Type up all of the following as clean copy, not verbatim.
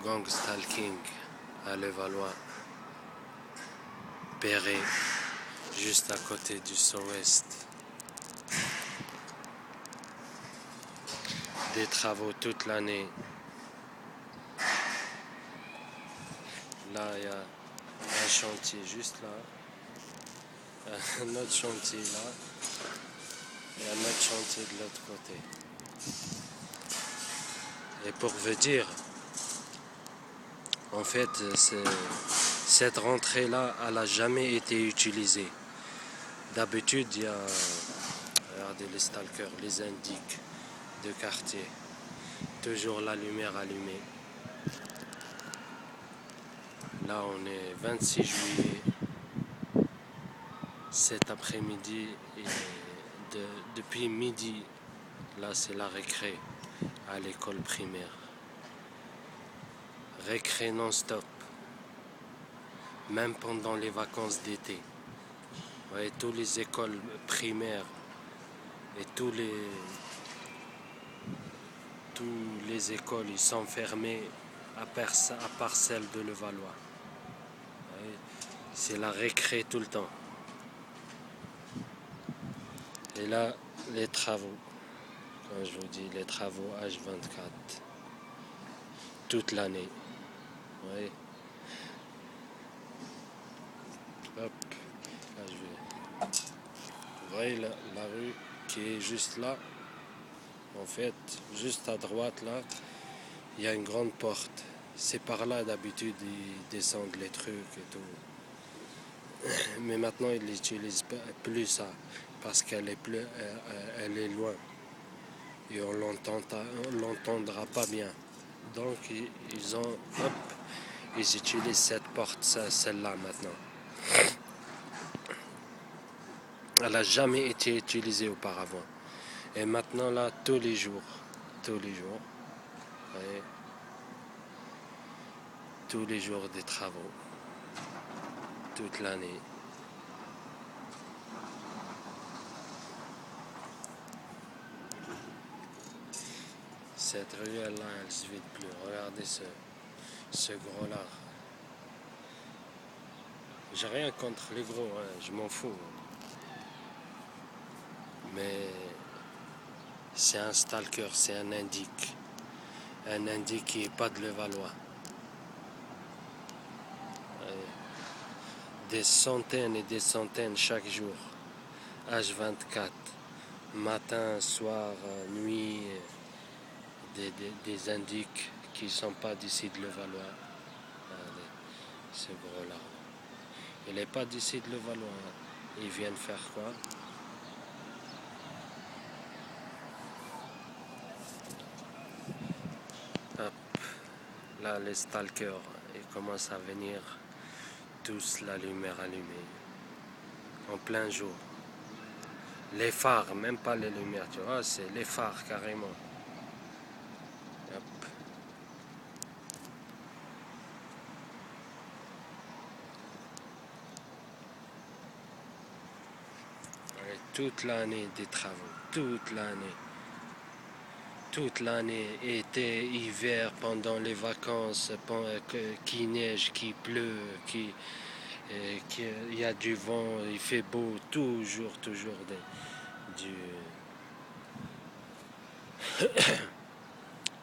gang stalking à Levallois, Perret, juste à côté du Sud-Ouest. Des travaux toute l'année. Là, il y a un chantier juste là, un autre chantier là, et un autre chantier de l'autre côté. Et pour vous dire, en fait, cette rentrée-là, elle n'a jamais été utilisée. D'habitude, il y a, regardez les stalkers, les indiques de quartier, toujours la lumière allumée. Là, on est 26 juillet, cet après-midi, et depuis midi, là, c'est la récré à l'école primaire. Récré non-stop, même pendant les vacances d'été. Vous voyez, toutes les écoles primaires et tous les écoles, ils sont fermés à part celle de Levallois. C'est la récré tout le temps. Et là, les travaux. Quand je vous dis les travaux H24. Toute l'année. Vous voyez. Hop. Là, je vais. Vous voyez la rue qui est juste là. En fait, juste à droite là, il y a une grande porte. C'est par là d'habitude ils descendent les trucs et tout. Mais maintenant ils n'utilisent plus ça parce qu'elle est elle est loin et on l'entendra pas bien. Donc ils utilisent cette porte, celle-là maintenant. Elle n'a jamais été utilisée auparavant. Et maintenant là, tous les jours, voyez, tous les jours des travaux, toute l'année. Cette ruelle là, elle se vide plus. Regardez ce gros là. J'ai rien contre les gros, hein, je m'en fous. Mais c'est un stalker, c'est un indique. Un indique qui n'est pas de Levallois. Des centaines et des centaines chaque jour. H24. Matin, soir, nuit. Des indiques qui ne sont pas d'ici de Levallois. Regardez, ce gros là. Il n'est pas d'ici de Levallois. Ils viennent faire quoi? Hop. Là, les stalkers, ils commencent à venir. Tous la lumière allumée. En plein jour. Les phares, même pas les lumières, tu vois, c'est les phares carrément. Hop. Et toute l'année des travaux, toute l'année. Toute l'année, été, hiver, pendant les vacances, qu'il neige, qu'il pleut, qu'il y a du vent, il fait beau, toujours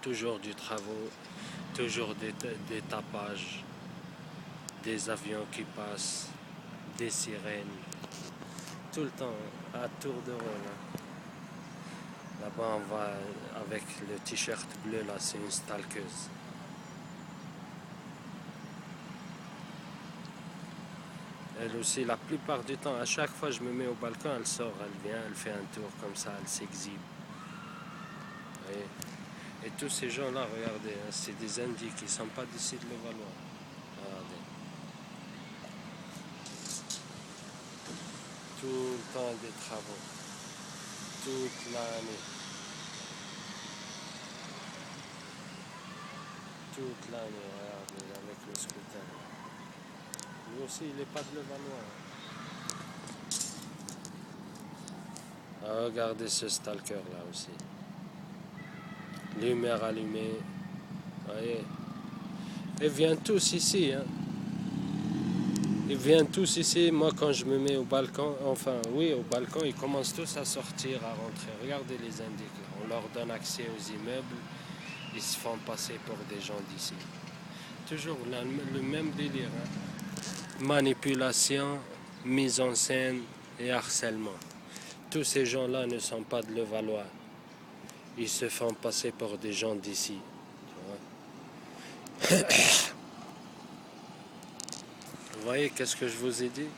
toujours du travaux, toujours des tapages, des avions qui passent, des sirènes, tout le temps, à tour de rôle. Là-bas, on va avec le t-shirt bleu, là, c'est une stalkeuse. Elle aussi, la plupart du temps, à chaque fois que je me mets au balcon, elle sort, elle vient, elle fait un tour comme ça, elle s'exhibe. Et tous ces gens-là, regardez, hein, c'est des indiques qui ne sont pas d'ici de Levallois. Regardez. Tout le temps des travaux. Toute l'année. Toute l'année, regardez, avec le scrutin. Lui aussi, il n'est pas de Levallois. Ah, regardez ce stalker là aussi. Lumière allumée. Voyez. Ils viennent tous ici, hein. Ils viennent tous ici. Moi, quand je me mets au balcon, enfin, oui, au balcon, ils commencent tous à sortir, à rentrer. Regardez les indiques, là. On leur donne accès aux immeubles. Ils se font passer pour des gens d'ici. Toujours le même délire, hein. Manipulation, mise en scène et harcèlement. Tous ces gens-là ne sont pas de Levallois. Ils se font passer pour des gens d'ici. Vous voyez qu'est-ce que je vous ai dit?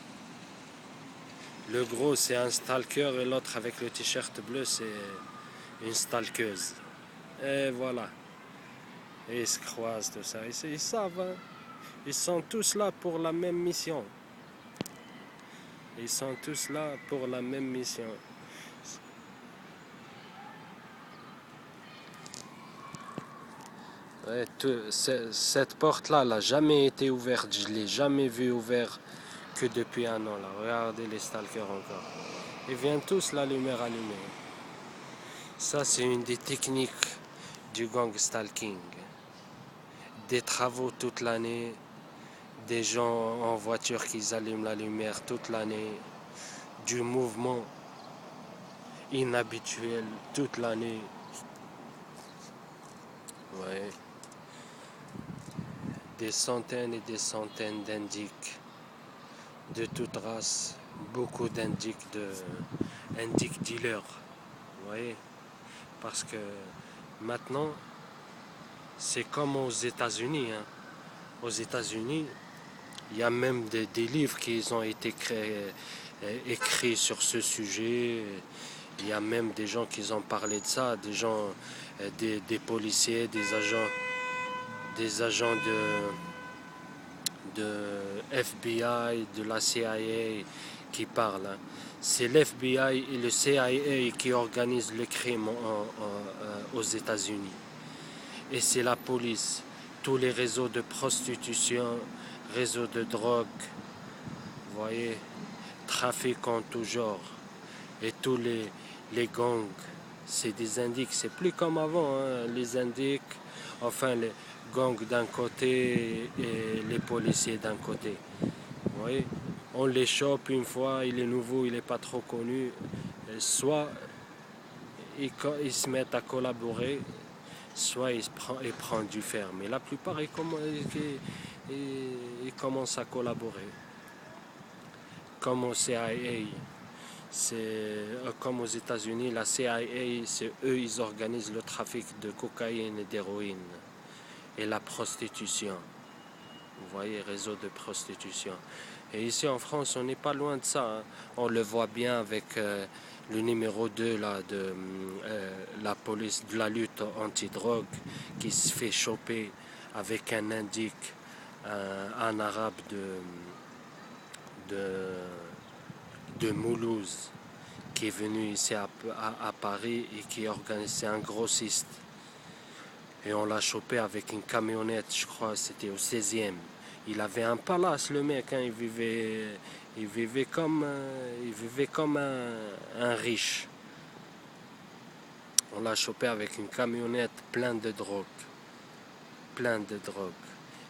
Le gros, c'est un stalker et l'autre avec le t-shirt bleu, c'est une stalkeuse. Et voilà. Et ils se croisent, tout ça. Ils savent, hein. Ils sont tous là pour la même mission. Ils sont tous là pour la même mission. Ouais, cette porte-là n'a jamais été ouverte. Je ne l'ai jamais vue ouverte que depuis un an. Là. Regardez les stalkers encore. Ils viennent tous la lumière allumée. Ça, c'est une des techniques du gang stalking. Des travaux toute l'année, des gens en voiture qui allument la lumière toute l'année, du mouvement inhabituel toute l'année. Ouais. Des centaines et des centaines d'indiques de toute race, beaucoup d'indiques dealers. Vous voyez? Parce que maintenant, c'est comme aux États-Unis. Hein. Aux États-Unis, il y a même des livres qui ont été écrits sur ce sujet. Il y a même des gens qui ont parlé de ça, des gens, des policiers, des agents de FBI, de la CIA qui parlent. Hein. C'est l'FBI et le CIA qui organisent le crime aux États-Unis. Et c'est la police, tous les réseaux de prostitution, réseaux de drogue, vous voyez, trafic en tout genre, et tous les gangs, c'est des indiques, c'est plus comme avant, hein, les indiques, enfin les gangs d'un côté et les policiers d'un côté, vous voyez, on les chope une fois, il est nouveau, il n'est pas trop connu, soit ils se mettent à collaborer, soit il prend du fer. Mais la plupart, ils commencent à collaborer. Comme au CIA, comme aux États-Unis, la CIA, c'est eux, ils organisent le trafic de cocaïne et d'héroïne et la prostitution. Vous voyez, réseau de prostitution. Et ici en France, on n'est pas loin de ça. Hein. On le voit bien avec le numéro 2 là, de la police de la lutte anti-drogue qui se fait choper avec un indique, un arabe de Moulouse qui est venu ici à Paris et qui organise, c'est un grossiste. Et on l'a chopé avec une camionnette, je crois, c'était au 16e. Il avait un palace, le mec, hein, il vivait comme un riche. On l'a chopé avec une camionnette pleine de drogue. Plein de drogue.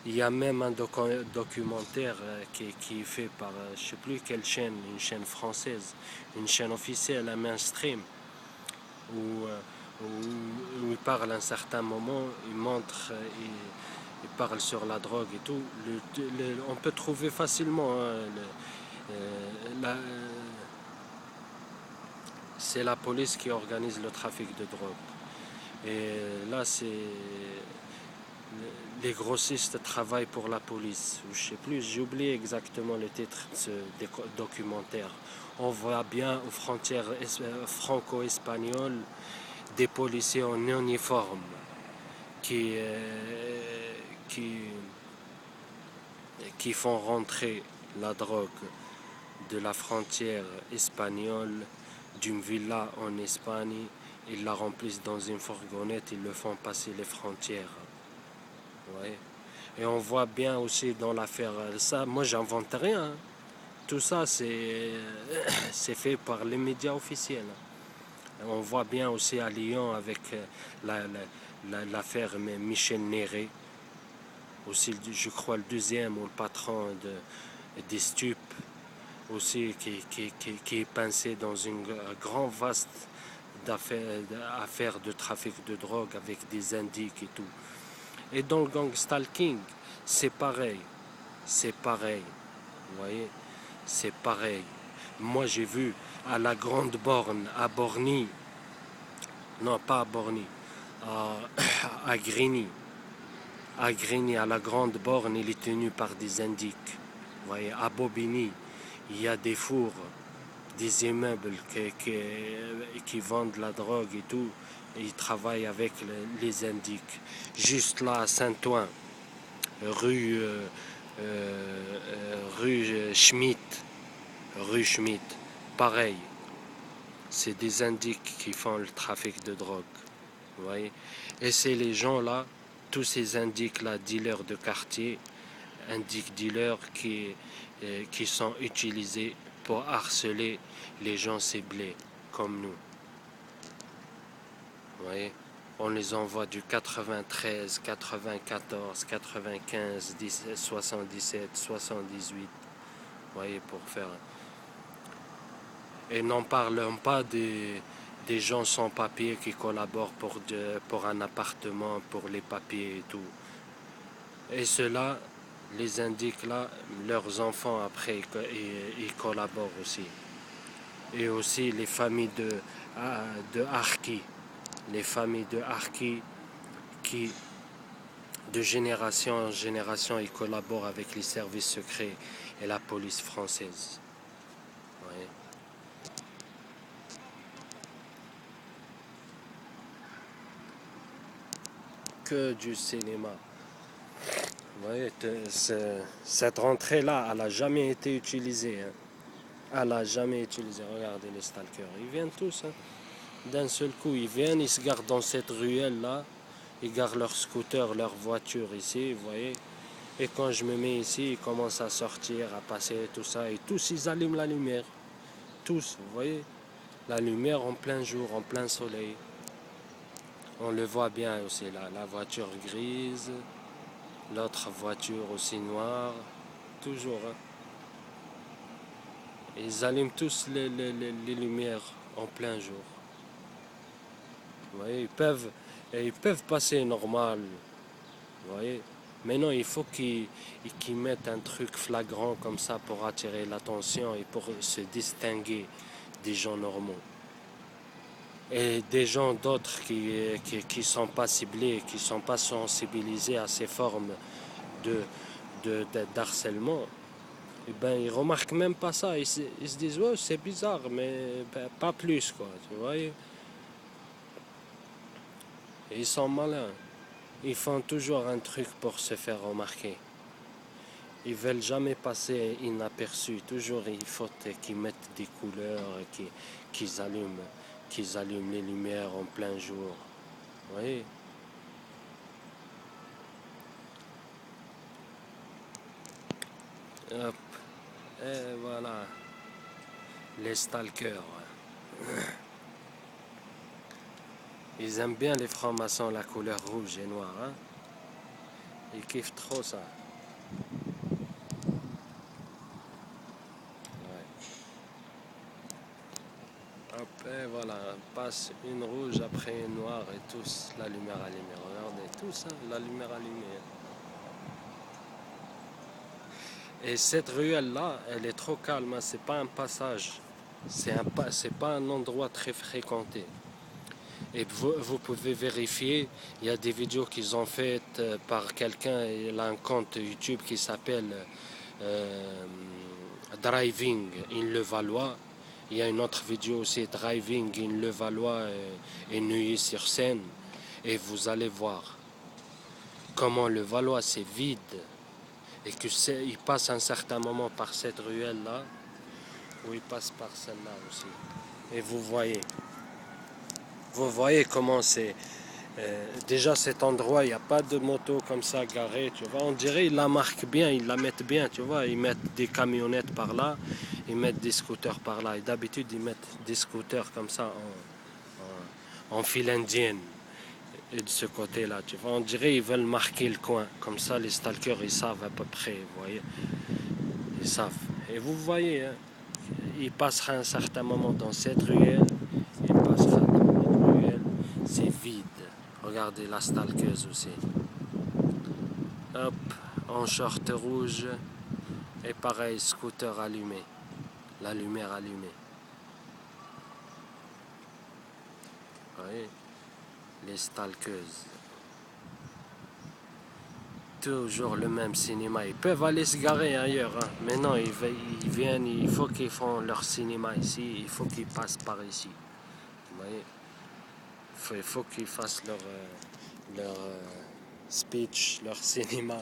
Il y a même un documentaire qui est fait par, je ne sais plus quelle chaîne, une chaîne française, une chaîne officielle, un mainstream, où il parle à un certain moment, il montre, il parle sur la drogue et tout. On peut trouver facilement, hein, c'est la police qui organise le trafic de drogue. Et là, les grossistes travaillent pour la police. Je sais plus, j'ai oublié exactement le titre de ce documentaire. On voit bien aux frontières franco-espagnoles des policiers en uniforme qui font rentrer la drogue de la frontière espagnole d'une villa en Espagne. Ils la remplissent dans une fourgonnette, ils le font passer les frontières. Ouais. Et on voit bien aussi dans l'affaire, ça, moi j'invente rien. Tout ça c'est fait par les médias officiels. On voit bien aussi à Lyon avec l'affaire Michel Néré. aussi je crois le deuxième ou le patron des stupes aussi qui est pincé dans une grand vaste affaire de trafic de drogue avec des indiques et tout. Et dans le gang stalking, c'est pareil. C'est pareil. Vous voyez? C'est pareil. Moi, j'ai vu à la Grande Borne, à Borny, non, pas à Borny, à Grigny. À Grigny, à la Grande Borne, il est tenu par des indiques. Vous voyez? À Bobigny, il y a des fours, des immeubles qui vendent la drogue et tout. Et ils travaillent avec les indiques. Juste là, à Saint-Ouen, rue Schmitt, pareil. C'est des indiques qui font le trafic de drogue. Vous voyez? Et c'est les gens-là, tous ces indiques-là, dealers de quartier, indiques dealers qui sont utilisés pour harceler les gens ciblés comme nous. Vous voyez? On les envoie du 93, 94, 95, 77, 78. Vous voyez, pour faire... Et n'en parlons pas des gens sans papier qui collaborent pour un appartement, pour les papiers et tout. Et ceux-là, les indiques là, leurs enfants après, ils collaborent aussi. Et aussi les familles de harkis. Les familles de harkis qui, de génération en génération, ils collaborent avec les services secrets et la police française. Ouais. Que du cinéma. Vous voyez, cette rentrée-là, elle n'a jamais été utilisée. Hein. Elle n'a jamais utilisé. Regardez les stalkers. Ils viennent tous. Hein. D'un seul coup, ils viennent, ils se gardent dans cette ruelle-là. Ils gardent leur scooter, leur voiture ici, vous voyez. Et quand je me mets ici, ils commencent à sortir, à passer, tout ça. Et tous, ils allument la lumière. Tous, vous voyez. La lumière en plein jour, en plein soleil. On le voit bien aussi là. La voiture grise. L'autre voiture aussi noire. Toujours. Hein. Ils allument tous les lumières en plein jour. Vous voyez, ils peuvent passer normal. Vous voyez. Mais non, il faut qu'ils mettent un truc flagrant comme ça pour attirer l'attention et pour se distinguer des gens normaux. Et des gens d'autres qui sont pas ciblés, qui sont pas sensibilisés à ces formes d'harcèlement, et ben, ils remarquent même pas ça. Ils se disent, ouais, c'est bizarre, mais ben, pas plus, quoi. Tu vois. Et ils sont malins. Ils font toujours un truc pour se faire remarquer. Ils veulent jamais passer inaperçus. Toujours, il faut qu'ils mettent des couleurs, qu'ils allument les lumières en plein jour. Vous voyez? Hop. Et voilà. Les stalkers. Ils aiment bien les francs-maçons, la couleur rouge et noire. Hein? Ils kiffent trop ça. Hop, et voilà, passe une rouge après une noire et tous la lumière allumée. Regardez, tout ça, la lumière allumée. Et cette ruelle-là, elle est trop calme, hein. C'est pas un passage, c'est pas un endroit très fréquenté. Et vous pouvez vérifier, il y a des vidéos qu'ils ont faites par quelqu'un, il a un compte YouTube qui s'appelle Driving in Levallois. Il y a une autre vidéo aussi, Driving in Levallois et Neuilly-sur-Seine. Et vous allez voir comment Levallois c'est vide. Et qu'il passe un certain moment par cette ruelle-là, ou il passe par celle-là aussi. Et vous voyez comment c'est. Déjà cet endroit, il n'y a pas de moto comme ça garée, tu vois. On dirait qu'ils la marquent bien, ils la mettent bien, tu vois. Ils mettent des camionnettes par là, ils mettent des scooters par là. Et d'habitude, ils mettent des scooters comme ça en file indienne. et de ce côté-là. Tu vois, on dirait qu'ils veulent marquer le coin. Comme ça, les stalkers, ils savent à peu près, vous voyez. Ils savent. Et vous voyez, hein, il passera un certain moment dans cette ruelle, il passera dans l'autre ruelle, c'est vide. Regardez la stalkeuse aussi. Hop, en short rouge, et pareil, scooter allumé, la lumière allumée. Vous voyez, les stalkeuses. Toujours le même cinéma. Ils peuvent aller se garer ailleurs, hein. Mais non, ils viennent, il faut qu'ils font leur cinéma ici, il faut qu'ils passent par ici. Vous voyez, il faut qu'ils fassent leur speech, leur cinéma.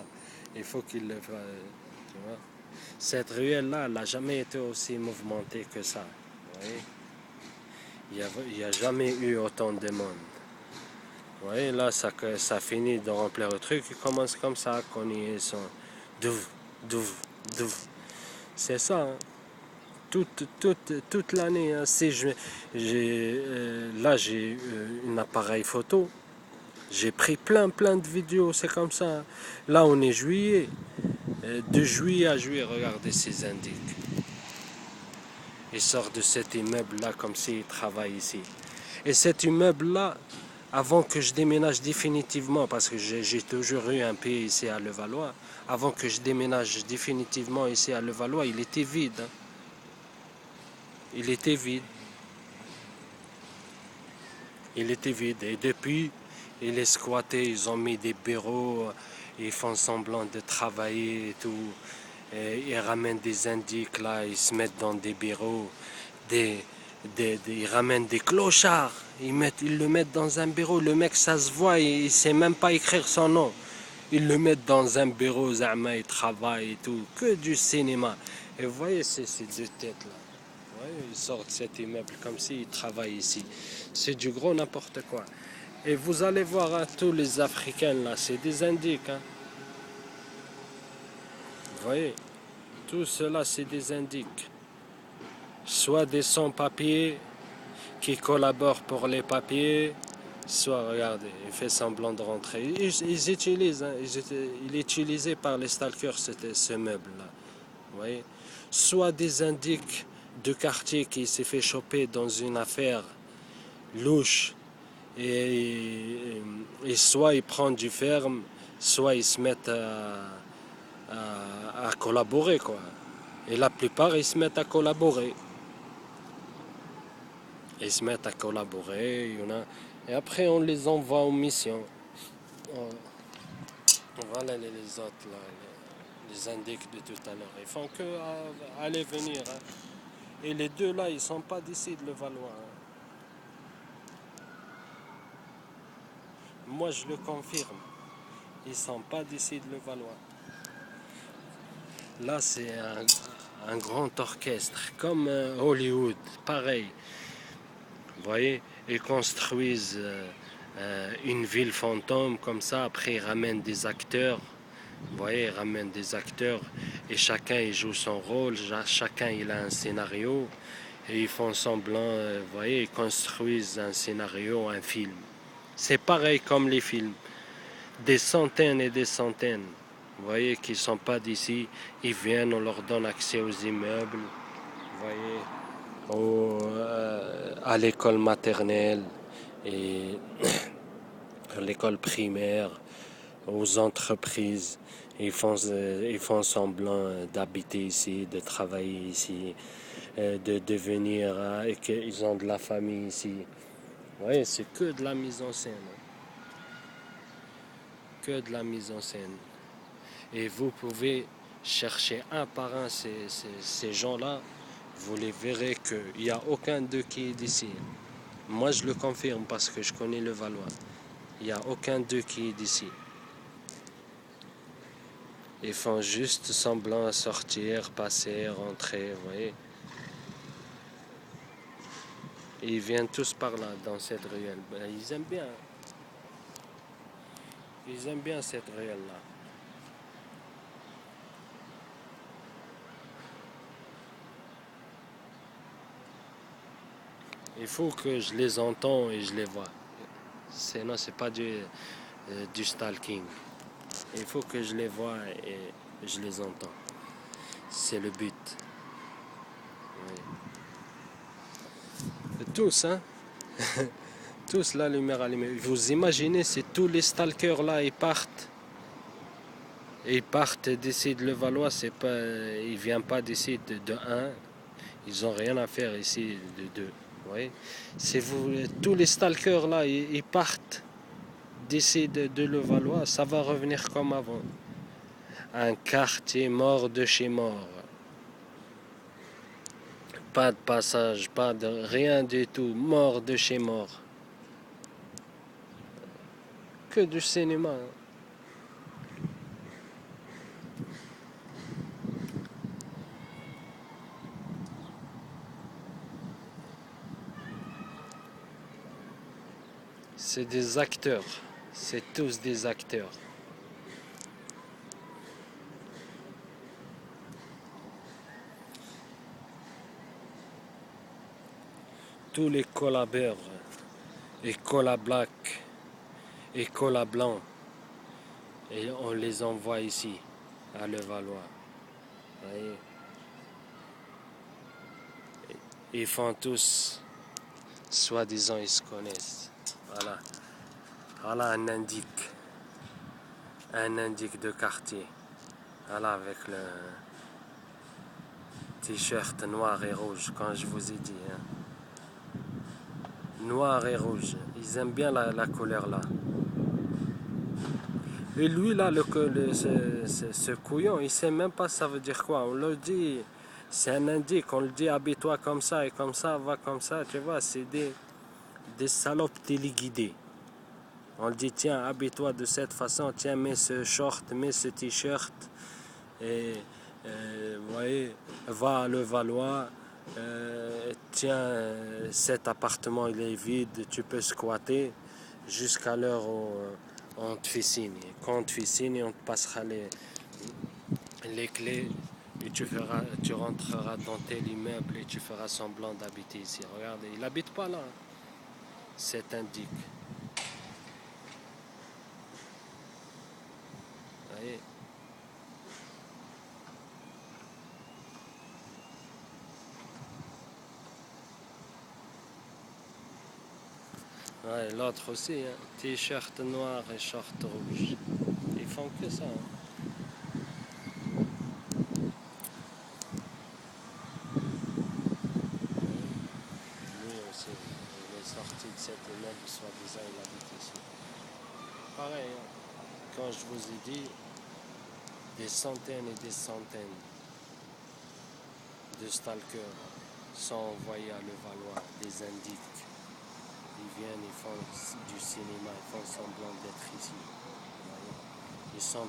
Il faut qu'ils le fassent. Tu vois. Cette ruelle-là, elle n'a jamais été aussi mouvementée que ça. Vous voyez, il n'y a jamais eu autant de monde. Vous voyez, là, ça finit de remplir le truc, il commence comme ça, qu'on y est son douf, douf, douf. C'est ça, hein. Toute l'année. Hein. Si là, j'ai un appareil photo. J'ai pris plein de vidéos, c'est comme ça. Hein. Là, on est juillet. De juillet à juillet, regardez ces indices. Ils sortent de cet immeuble-là comme s'ils travaillent ici. Et cet immeuble-là, avant que je déménage définitivement, parce que j'ai toujours eu un pied ici à Levallois, avant que je déménage définitivement ici à Levallois, il était vide. Hein. Il était vide. Il était vide. Et depuis, il est squatté. Ils ont mis des bureaux. Ils font semblant de travailler et tout. Et ils ramènent des indiques là. Ils se mettent dans des bureaux. Ils ramènent des clochards. Ils le mettent dans un bureau. Le mec, ça se voit. Il ne sait même pas écrire son nom. Ils le mettent dans un bureau. Zama, il travaille et tout. Que du cinéma. Et vous voyez ces deux têtes là. Ouais, ils sortent cet immeuble comme s'ils travaillent ici. C'est du gros n'importe quoi. Et vous allez voir hein, tous les Africains là, c'est des indiques. Hein. Vous voyez, tout cela c'est des indiques. Soit des sans-papiers qui collaborent pour les papiers, soit, regardez, il fait semblant de rentrer. Ils utilisent, hein, il est utilisé par les stalkers ce meuble-là. Vous voyez, soit des indiques de quartier qui s'est fait choper dans une affaire louche et soit ils prennent du ferme, soit ils se mettent à collaborer quoi. Et la plupart ils se mettent à collaborer. Ils se mettent à collaborer, il y en a. Et après on les envoie en mission. Voilà les autres là, les indiques de tout à l'heure. Ils font que aller venir. Hein. Et les deux là, ils sont pas d'ici de Levallois. Hein. Moi, je le confirme. Ils sont pas d'ici de Levallois. Là, c'est un grand orchestre, comme Hollywood, pareil. Vous voyez, ils construisent une ville fantôme comme ça. Après, ils ramènent des acteurs. Vous voyez, ils ramènent des acteurs et chacun il joue son rôle. Chacun il a un scénario et ils font semblant. Vous voyez, ils construisent un scénario, un film. C'est pareil comme les films. Des centaines et des centaines. Vous voyez qu'ils ne sont pas d'ici. Ils viennent, on leur donne accès aux immeubles. Vous voyez, à l'école maternelle et à l'école primaire, aux entreprises. Ils font semblant d'habiter ici, de travailler ici, de devenir, et qu'ils ont de la famille ici. Vous voyez, c'est que de la mise en scène. Que de la mise en scène. Et vous pouvez chercher un par un ces gens-là, vous les verrez qu'il n'y a aucun d'eux qui est d'ici. Moi, je le confirme parce que je connais le Valois. Il n'y a aucun d'eux qui est d'ici. Ils font juste semblant à sortir, passer, rentrer, vous voyez. Et ils viennent tous par là, dans cette ruelle. Ben, ils aiment bien. Ils aiment bien cette ruelle-là. Il faut que je les entende et je les vois. Sinon, c'est pas du stalking. Il faut que je les vois et je les entends. C'est le but. Oui. Tous, hein? Tous la lumière allumée. Vous imaginez si tous les stalkers là ils partent d'ici de Levallois, c'est pas, ils viennent pas d'ici de 1, ils ont rien à faire ici de 2. Oui. Si vous, tous les stalkers là, ils partent d'ici de Levallois, ça va revenir comme avant. Un quartier mort de chez mort. Pas de passage, pas de rien du tout, mort de chez mort. Que du cinéma. C'est des acteurs. C'est tous des acteurs. Tous les colas beurre, et colas black, et colas blanc, et on les envoie ici, à Levallois. Voyez. Ils font tous, soi-disant, ils se connaissent. Voilà. Voilà un indique de quartier. Voilà, avec le t-shirt noir et rouge, quand je vous ai dit. Hein. Noir et rouge. Ils aiment bien la couleur là. Et lui là, ce couillon, il sait même pas ça veut dire quoi. On le dit, c'est un indique, on le dit habille-toi comme ça et comme ça, va comme ça, tu vois, c'est des salopes téléguidées. On le dit, tiens, habille-toi de cette façon, tiens, mets ce short, mets ce t-shirt, et vous voyez, va à Levallois, tiens, cet appartement il est vide, tu peux squatter jusqu'à l'heure où on te fait signe. Quand on te fait signe, on te passera les clés et tu rentreras dans tel immeuble et tu feras semblant d'habiter ici. Regardez, il n'habite pas là. C'est indique. Vous voyez? Ouais, l'autre aussi, hein. T-shirt noir et short rouge. Ils font que ça. Hein. Lui aussi, il est sorti de cet immeuble, soi-disant, il habite ici. Pareil, hein. Quand je vous ai dit, des centaines et des centaines de stalkers sont envoyés à Levallois, des indiques. Ils viennent, ils font du cinéma, ils font semblant d'être ici. Ils sont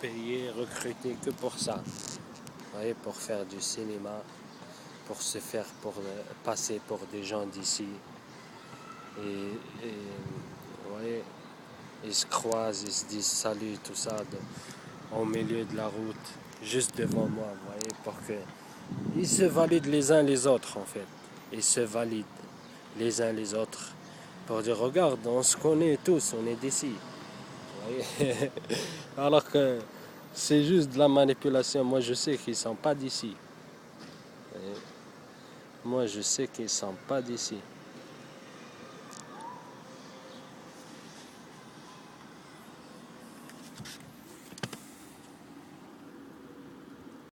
payés, recrutés que pour ça. Vous voyez, pour faire du cinéma, pour se faire passer pour des gens d'ici. Et vous voyez, ils se croisent, ils se disent salut, tout ça, au milieu de la route, juste devant moi, vous voyez, pour que ils se valident les uns les autres en fait. Ils se valident les uns les autres pour dire regarde, on se connaît tous, on est d'ici. Vous voyez. Alors que c'est juste de la manipulation. Moi je sais qu'ils ne sont pas d'ici. Moi je sais qu'ils ne sont pas d'ici.